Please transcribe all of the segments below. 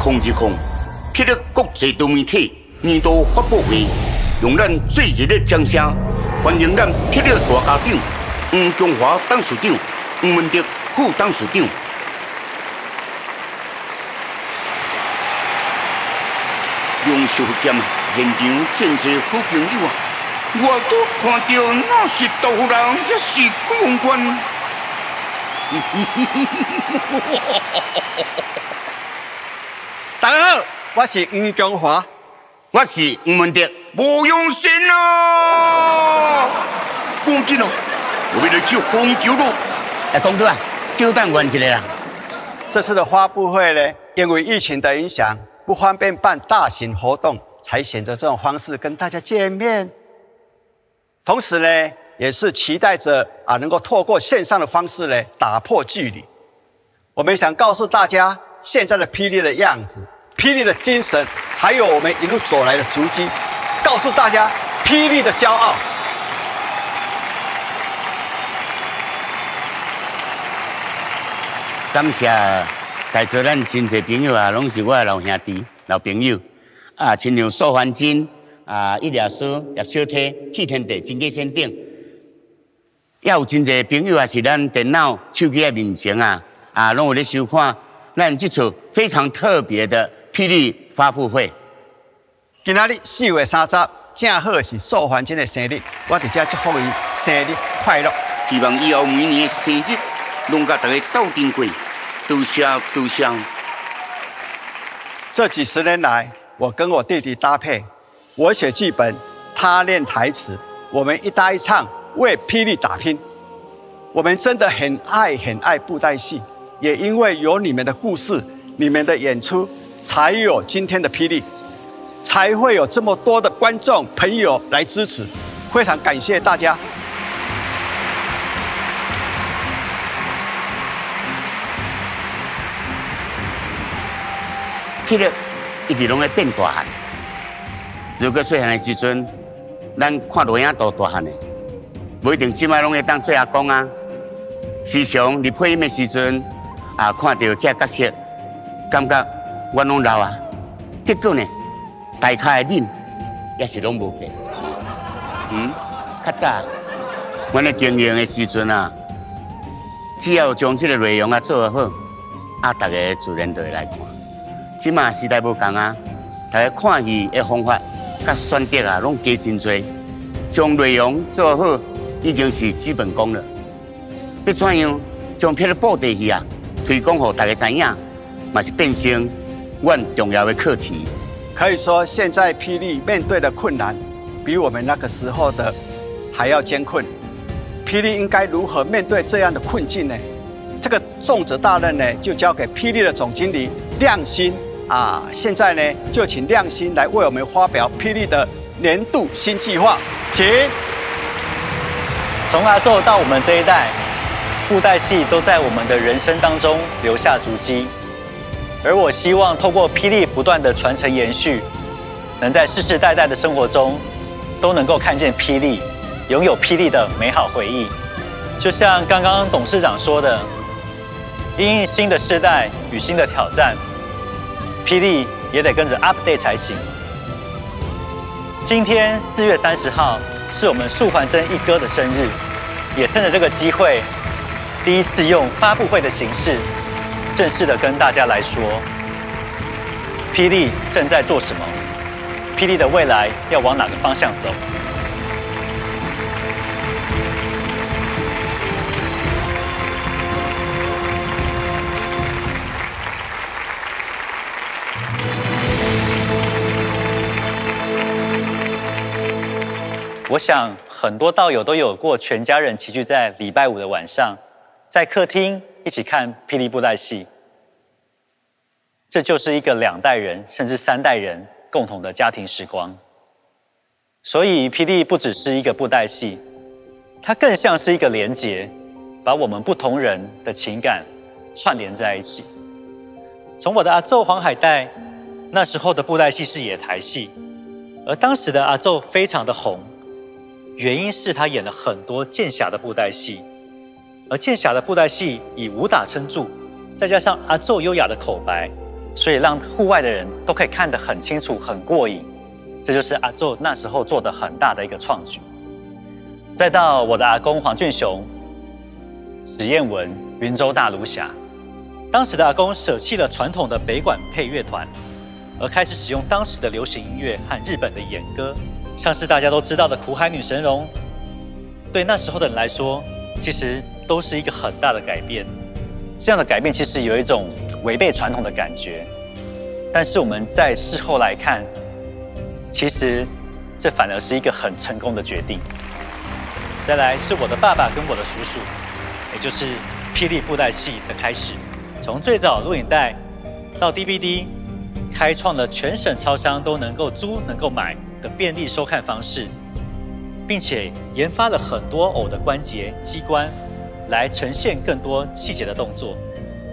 2020霹雳国际多媒体年度发布会，用咱最热的掌声，欢迎咱霹雳大家长黄中华董事长、黄文德副董事长。杨秀剑现场真侪好朋友啊！我都看到那是豆腐人，也是公关。大家好，我是黄中华，我是黄文德，无用心啊！赶紧哦，我们来去红酒路。公主啊，稍等我一下啦。这次的发布会呢，因为疫情的影响，不方便办大型活动，才选择这种方式跟大家见面。同时呢，也是期待着能够透过线上的方式呢，打破距离。我们想告诉大家，现在的霹雳的样子，霹雳的精神，还有我们一路走来的足迹，告诉大家霹雳的骄傲。感谢在座咱真侪朋友啊，拢是我的老兄弟、老朋友啊，亲像苏焕金啊、叶律师、叶小体、替天地、真假仙顶，也有真侪朋友啊，是咱电脑、手机的面前啊，拢有咧收看咱这次非常特别的霹雳发布会。今仔日4月30日，正好是苏焕金的生日，我伫这祝福伊生日快乐。希望以后每年的生日，拢甲大家斗阵过，多谢多谢。这几十年来，我跟我弟弟搭配，我写剧本，他练台词，我们一搭一唱，为霹雳打拼。我们真的很爱布袋戏，也因为有你们的故事、你们的演出，才有今天的霹雳，才会有这么多的观众朋友来支持，非常感谢大家。霹雳一直拢在变大汉。如果细汉的时阵，咱看录影都大汉的，不一定即摆拢会当做阿公啊。时常伫配音的时阵看到这角色，感觉我拢老啊。结果呢，大咖的恁也是拢无变。较早阮咧经营的时阵只要将这个内容做好，大家自然就会来看。即马时代无同大家看戏的方法甲选择拢加真多，将内容做好已经是基本功了。要怎样将迄个布袋戏推广给大家知影，嘛是变成阮重要的课题。可以说，现在霹雳面对的困难，比我们那个时候的还要艰困。霹雳应该如何面对这样的困境呢？这个重责大任呢，就交给霹雳的总经理亮星现在呢，就请亮星来为我们发表霹雳的年度新计划，请。从阿宙到我们这一代，布袋戏都在我们的人生当中留下足迹。而我希望透过霹雳不断的传承延续，能在世世代代的生活中都能够看见霹雳，拥有霹雳的美好回忆。就像刚刚董事长说的，因应新的世代与新的挑战，霹雳也得跟着 update 才行。今天4月30号是我们束环珍一哥的生日，也趁着这个机会，第一次用发布会的形式，正式的跟大家来说，霹雳正在做什么，霹雳的未来要往哪个方向走。我想很多道友都有过全家人齐聚在礼拜五的晚上，在客厅一起看霹雳布袋戏。这就是一个2代人甚至3代人共同的家庭时光。所以霹雳不只是一个布袋戏，它更像是一个连结，把我们不同人的情感串联在一起。从我的阿宙黄海带，那时候的布袋戏是野台戏，而当时的阿宙非常的红，原因是他演了很多剑侠的布袋戏，而剑侠的布袋戏以武打撑住，再加上阿宙优雅的口白，所以让户外的人都可以看得很清楚、很过瘾。这就是阿宙那时候做的很大的一个创举。再到我的阿公黄俊雄、史彦文、云州大儒侠，当时的阿公舍弃了传统的北管配乐团，而开始使用当时的流行音乐和日本的演歌，像是大家都知道的苦海女神龙。对那时候的人来说，其实都是一个很大的改变。这样的改变其实有一种违背传统的感觉，但是我们在事后来看，其实这反而是一个很成功的决定。再来是我的爸爸跟我的叔叔，也就是霹雳布袋戏的开始。从最早录影带到 DVD， 开创了全省超商都能够租、能够买的便利收看方式，并且研发了很多偶的关节、机关，来呈现更多细节的动作，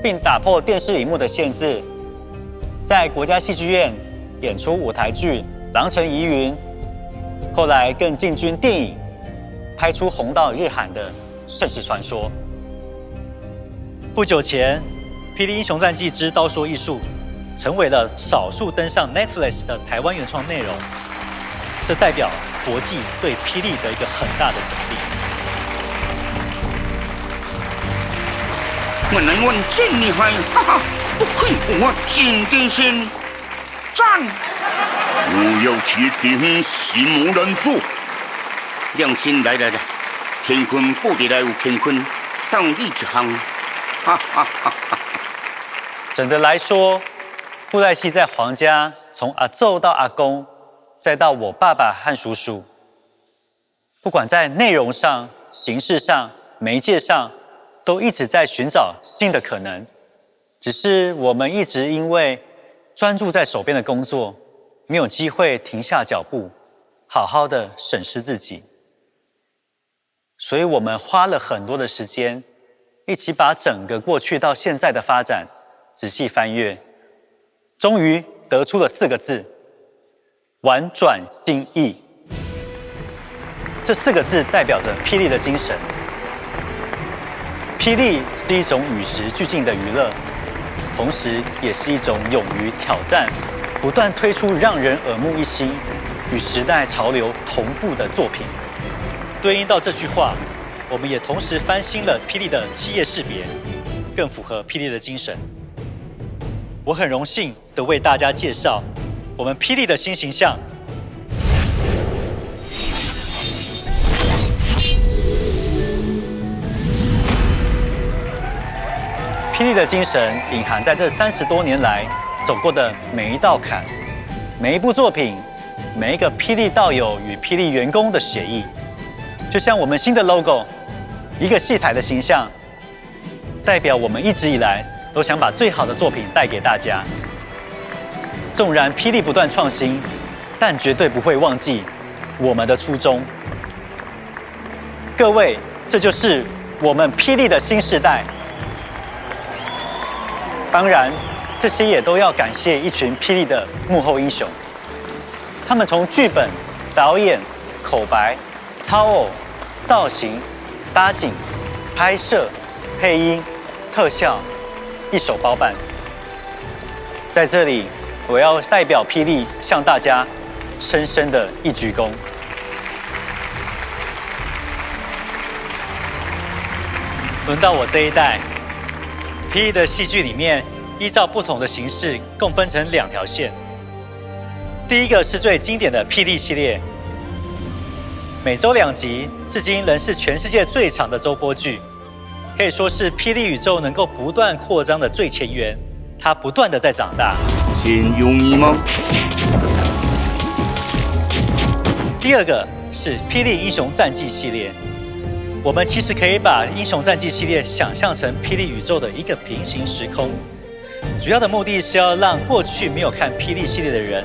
并打破电视荧幕的限制，在国家戏剧院演出舞台剧《狼城疑云》，后来更进军电影，拍出红到日韩的《圣石传说》。不久前，《霹雳英雄战记之刀说艺术》成为了少数登上 Netflix 的台湾原创内容，这代表国际对霹雳的一个很大的肯定。原来我真厉害，哈哈！不愧我真精神，赞！我要铁定心无人助。良心来，乾坤不得来有乾坤，送你一行，哈哈哈哈！整的来说，布袋戏在皇家，从阿宙到阿公，再到我爸爸和叔叔，不管在内容上、形式上、媒介上，都一直在寻找新的可能。只是我们一直因为专注在手边的工作，没有机会停下脚步，好好的审视自己。所以我们花了很多的时间，一起把整个过去到现在的发展仔细翻阅，终于得出了4个字：玩转心意。这4个字代表着霹雳的精神。霹雳是一种与时俱进的娱乐，同时也是一种勇于挑战、不断推出让人耳目一新、与时代潮流同步的作品。对应到这句话，我们也同时翻新了霹雳的企业识别，更符合霹雳的精神。我很荣幸地为大家介绍我们霹雳的新形象。霹雳的精神隐含在这30多年来走过的每一道坎，每一部作品，每一个霹雳道友与霹雳员工的血意。就像我们新的 logo， 一个戏台的形象，代表我们一直以来都想把最好的作品带给大家。纵然霹雳不断创新，但绝对不会忘记我们的初衷。各位，这就是我们霹雳的新时代。当然，这些也都要感谢一群霹雳的幕后英雄。他们从剧本、导演、口白、操偶、造型、搭景、拍摄、配音、特效，一手包办。在这里，我要代表霹雳向大家深深的一鞠躬。轮到我这一代，霹雳的戏剧里面，依照不同的形式，共分成2条线。第一个是最经典的霹雳系列，每周2集，至今仍是全世界最长的周播剧，可以说是霹雳宇宙能够不断扩张的最前缘。它不断的在长大。先用你吗？第2个是霹雳英雄战记系列，我们其实可以把英雄战记系列想象成霹雳宇宙的一个平行时空，主要的目的是要让过去没有看霹雳系列的人，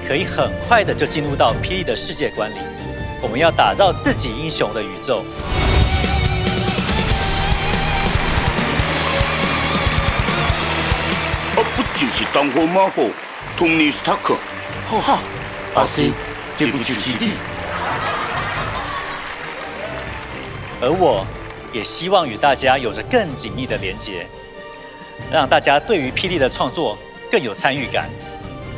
可以很快的就进入到霹雳的世界观里。我们要打造自己英雄的宇宙。不就是当火马虎，托尼斯塔克？哈哈，阿西，这不就是你？而我也希望与大家有着更紧密的连结，让大家对于霹雳的创作更有参与感。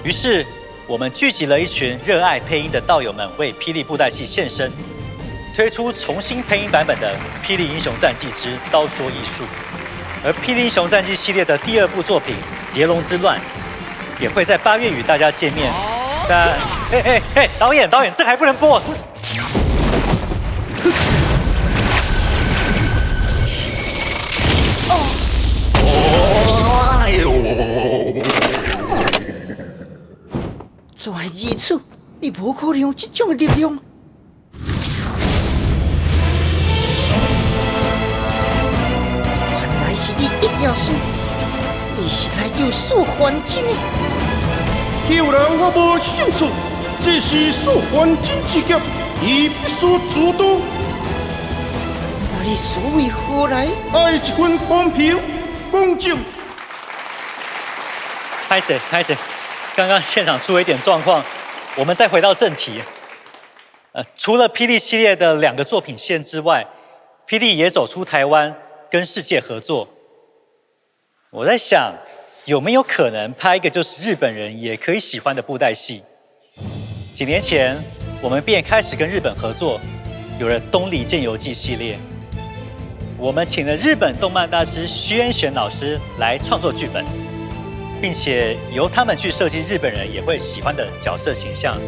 于是，我们聚集了一群热爱配音的道友们，为霹雳布袋戏献身，推出重新配音版本的《霹雳英雄战记之刀说艺术》。而《霹雳英雄战记》系列的第2部作品《蝶龙之乱》也会在8月与大家见面。但，导演，这还不能播。在如此，你无可能有这种力量。原来是你一定师，你是来救素还真的。后来我无兴趣，这是素还真之劫，伊必须主动。那你所为何来？爱一份公平、公正。拍谁？刚刚现场出了一点状况，我们再回到正题。除了霹雳系列的2个作品线之外，霹雳也走出台湾，跟世界合作。我在想，有没有可能拍一个就是日本人也可以喜欢的布袋戏？几年前，我们便开始跟日本合作，有了《东离剑游记》系列。我们请了日本动漫大师徐恩玄老师来创作剧本，并且由他们去设计日本人也会喜欢的角色形象，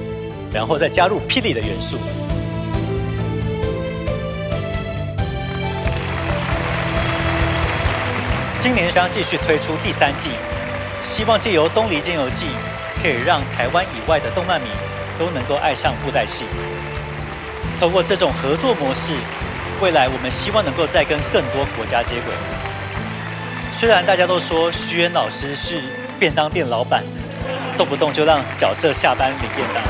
然后再加入霹雳的元素。今年将继续推出第3季，希望借由《东离剑游记》，可以让台湾以外的动漫迷都能够爱上布袋戏。透过这种合作模式，未来我们希望能够再跟更多国家接轨。虽然大家都说徐恩老师是便当店老板，动不动就让角色下班领便当。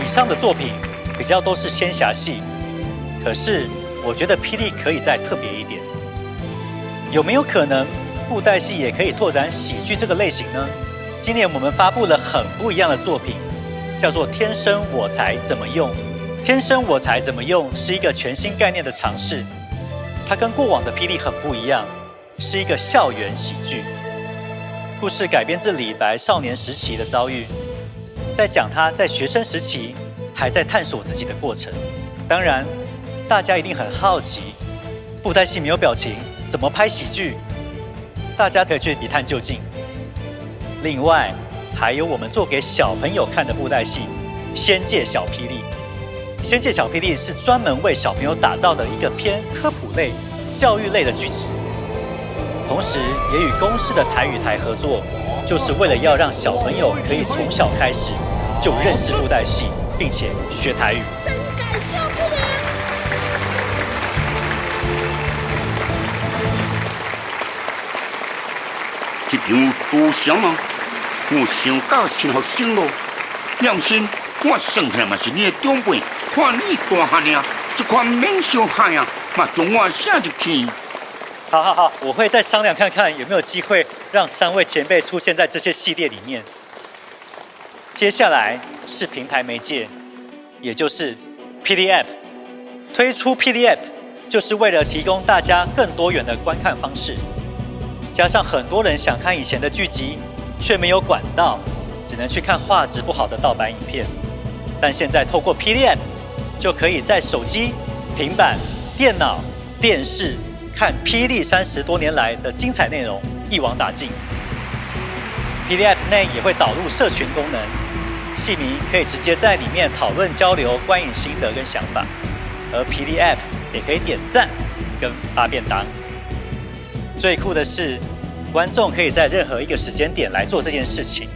以上的作品比较都是仙侠系，可是我觉得霹雳可以再特别一点。有没有可能布袋戏也可以拓展喜剧这个类型呢？今年我们发布了很不一样的作品，叫做《天生我材怎么用》。天生我材怎么用是一个全新概念的尝试，它跟过往的霹雳很不一样，是一个校园喜剧。故事改编自李白少年时期的遭遇，在讲他在学生时期还在探索自己的过程。当然，大家一定很好奇，布袋戏没有表情，怎么拍喜剧？大家可以去一探究竟。另外，还有我们做给小朋友看的布袋戏《仙界小霹雳》。《仙界小霹雳》是专门为小朋友打造的一个偏科普类、教育类的剧集，同时也与公视的台语台合作，就是为了要让小朋友可以从小开始就认识布袋戏，并且学台语。真感受不了。这场有多少吗？我想教新学生咯，良心，我生下嘛是你的长辈，看你大汉呀，这款免伤害呀，嘛将我写入去。好，我会再商量看看有没有机会让3位前辈出现在这些系列里面。接下来是平台媒介，也就是霹雳 App。推出霹雳 App 就是为了提供大家更多元的观看方式。加上很多人想看以前的剧集，却没有管道，只能去看画质不好的盗版影片。但现在透过霹雳 App， 就可以在手机、平板、电脑、电视看霹雳30多年来的精彩内容，一网打尽。霹雳 App 内也会导入社群功能，戏迷可以直接在里面讨论交流观影心得跟想法，而霹雳 App 也可以点赞跟发便当。最酷的是，观众可以在任何一个时间点来做这件事情，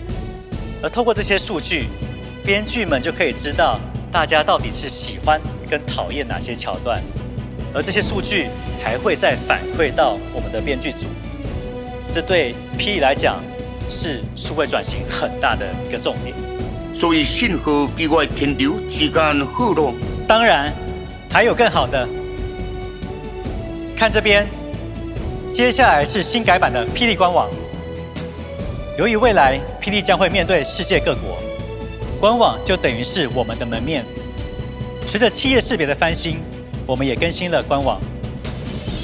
而透过这些数据，编剧们就可以知道大家到底是喜欢跟讨厌哪些桥段，而这些数据还会再反馈到我们的编剧组。这对霹雳来讲是数位转型很大的一个重点。所以信号比我的天朝时间好咯。当然，还有更好的。看这边。接下来是新改版的霹雳官网。由于未来霹雳将会面对世界各国，官网就等于是我们的门面。随着企业识别的翻新，我们也更新了官网，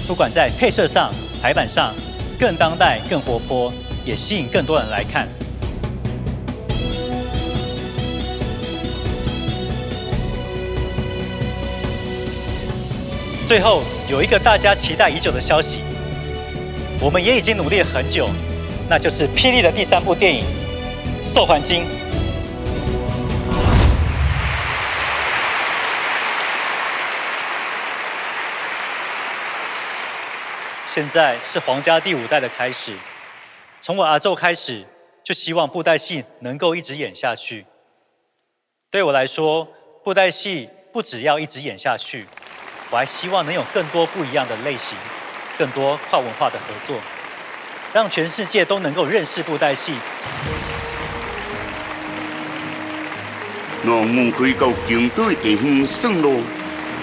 不管在配色上、排版上，更当代、更活泼，也吸引更多人来看。最后有一个大家期待已久的消息，我们也已经努力了很久，那就是霹雳的第3部电影《兽环金》。现在是皇家第5代的开始，从我阿昼开始，就希望布袋戏能够一直演下去。对我来说，布袋戏不只要一直演下去，我还希望能有更多不一样的类型，更多跨文化的合作，让全世界都能够认识布袋戏。那我可以到更多的地方算咯，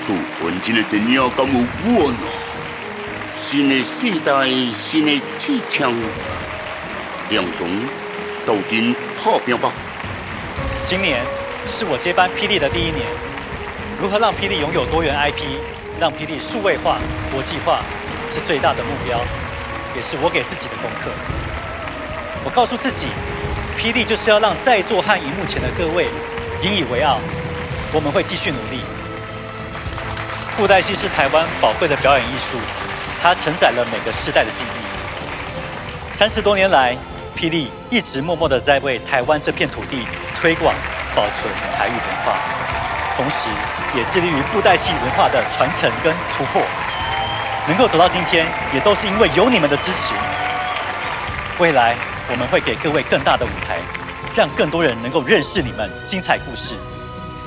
数环境的电影敢有我呢？新的时代，新的气象，两种斗阵破冰吧。今年是我接班霹雳的第1年，如何让霹雳拥有多元 IP， 让霹雳数位化、国际化，是最大的目标，也是我给自己的功课。我告诉自己，霹雳就是要让在座和荧幕前的各位引以为傲，我们会继续努力。布袋戏是台湾宝贵的表演艺术，它承载了每个世代的记忆。30多年来，霹雳一直默默地在为台湾这片土地推广、保存台语文化，同时也致力于布袋戏文化的传承跟突破。能够走到今天，也都是因为有你们的支持。未来我们会给各位更大的舞台，让更多人能够认识你们精彩故事，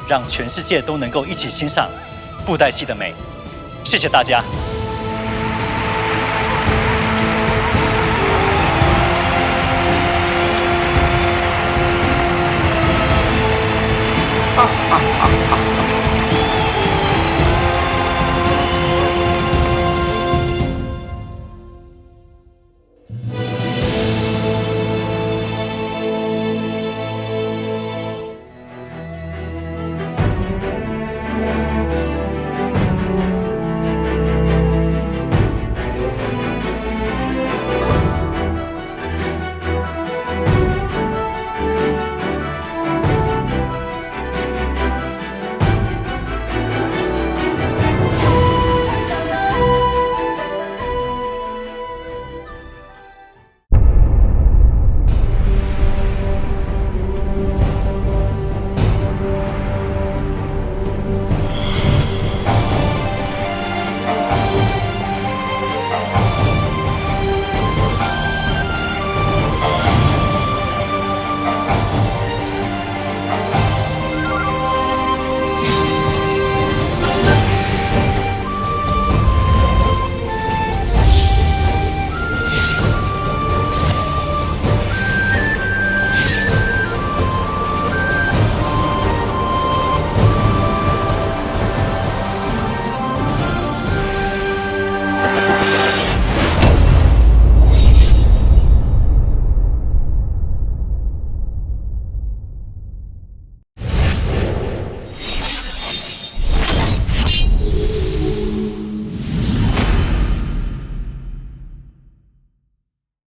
让全世界都能够一起欣赏布袋戏的美。谢谢大家。